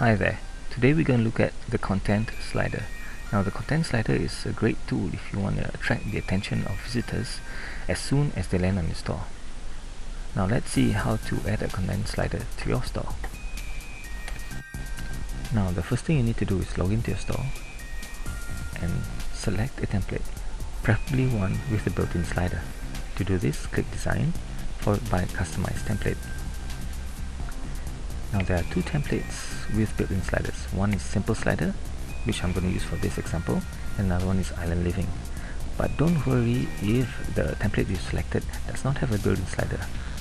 Hi there. Today we're going to look at the content slider. Now the content slider is a great tool if you want to attract the attention of visitors as soon as they land on your store. Now let's see how to add a content slider to your store. Now the first thing you need to do is log into your store and select a template, preferably one with a built-in slider. To do this, click Design followed by Customize Template. Now there are two templates with built-in sliders. One is Simple Slider, which I'm going to use for this example, and another one is Island Living. But don't worry if the template you selected does not have a built-in slider,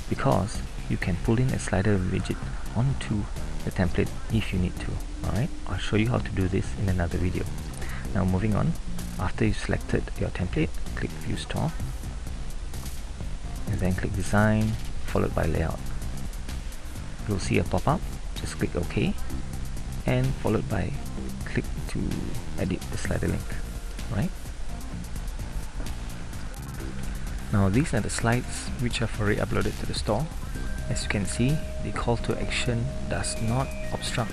because you can pull in a slider widget onto the template if you need to. Alright, I'll show you how to do this in another video. Now moving on, after you've selected your template, click View Store, and then click Design followed by Layout. You'll see a pop-up, just click OK, and followed by click to edit the slider link. Right? Now these are the slides which I've already uploaded to the store. As you can see, the call to action does not obstruct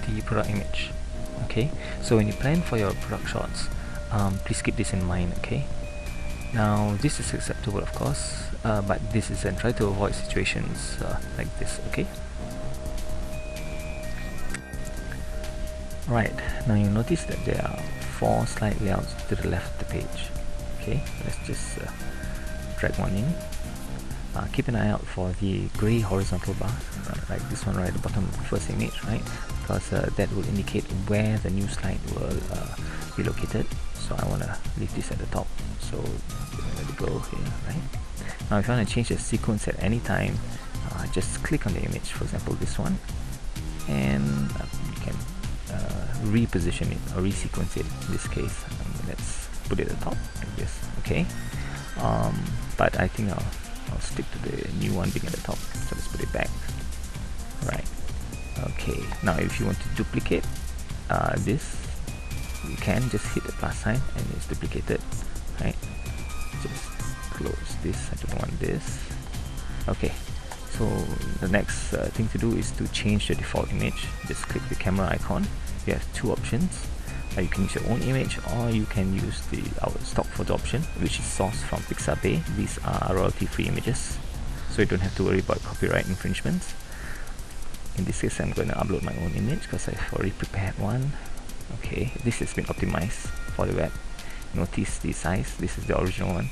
the product image. Okay, so when you plan for your product shots, please keep this in mind. Okay, now this is acceptable of course, but this is, and try to avoid situations like this. Okay. Right, now you notice that there are 4 slide layouts to the left of the page. Okay, let's just drag one in. Keep an eye out for the grey horizontal bar, like this one right at the bottom of the first image, right? Because that will indicate where the new slide will be located. So I want to leave this at the top, so let it go here, right? Now if you want to change the sequence at any time, just click on the image, for example this one, and you can reposition it or resequence it. In this case, let's put it at the top like this. Okay, but I think I'll stick to the new one being at the top, so let's put it back. Right, okay, now if you want to duplicate this, you can just hit the plus sign and it's duplicated. Right, just close this, I don't want this. Okay, so the next thing to do is to change the default image. Just click the camera icon. You have two options. You can use your own image, or you can use our stock photo option, which is sourced from Pixabay. These are royalty-free images, so you don't have to worry about copyright infringements. In this case, I'm going to upload my own image because I've already prepared one. Okay, this has been optimized for the web. Notice the size. This is the original one.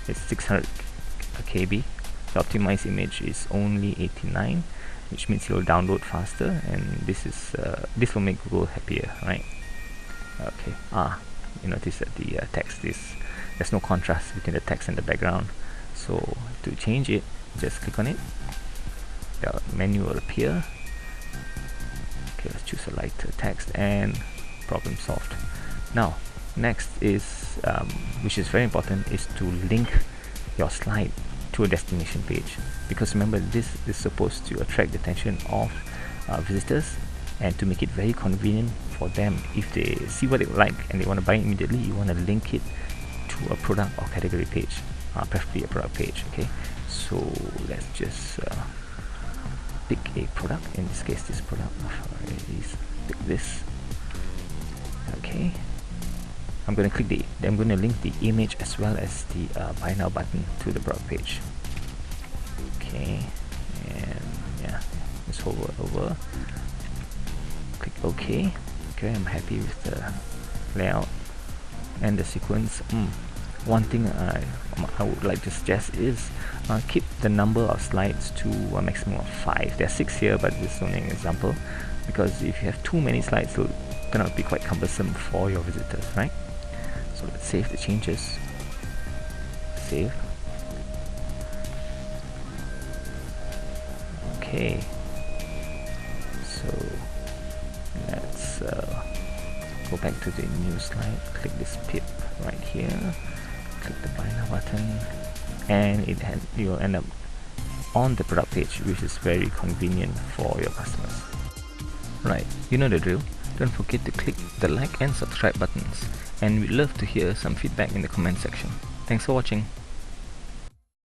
It's 600 KB. The optimized image is only 89, which means you'll download faster, and this will make Google happier, right? Okay. You notice that the text there's no contrast between the text and the background. So to change it, just click on it. The menu will appear. Okay, let's choose a lighter text, and problem solved. Now, next is, which is very important, is to link your slide to a destination page, because remember, this is supposed to attract the attention of visitors and to make it very convenient for them. If they see what they like and they want to buy it immediately, you want to link it to a product or category page, preferably a product page. Okay, so let's just pick a product. In this case, this product. Pick this. Okay, I'm going to link the image as well as the buy now button to the product page. Okay, and yeah, just hover over, click OK. Okay, I'm happy with the layout and the sequence. One thing I would like to suggest is keep the number of slides to a maximum of 5. There are 6 here, but this is only an example, because if you have too many slides, it'll turn out to be quite cumbersome for your visitors, right? So let's save the changes. Save. Okay, so let's go back to the new slide. Click this pip right here. Click the buy now button, and you'll end up on the product page, which is very convenient for your customers. Right, you know the drill. Don't forget to click the like and subscribe buttons, and we'd love to hear some feedback in the comment section. Thanks for watching.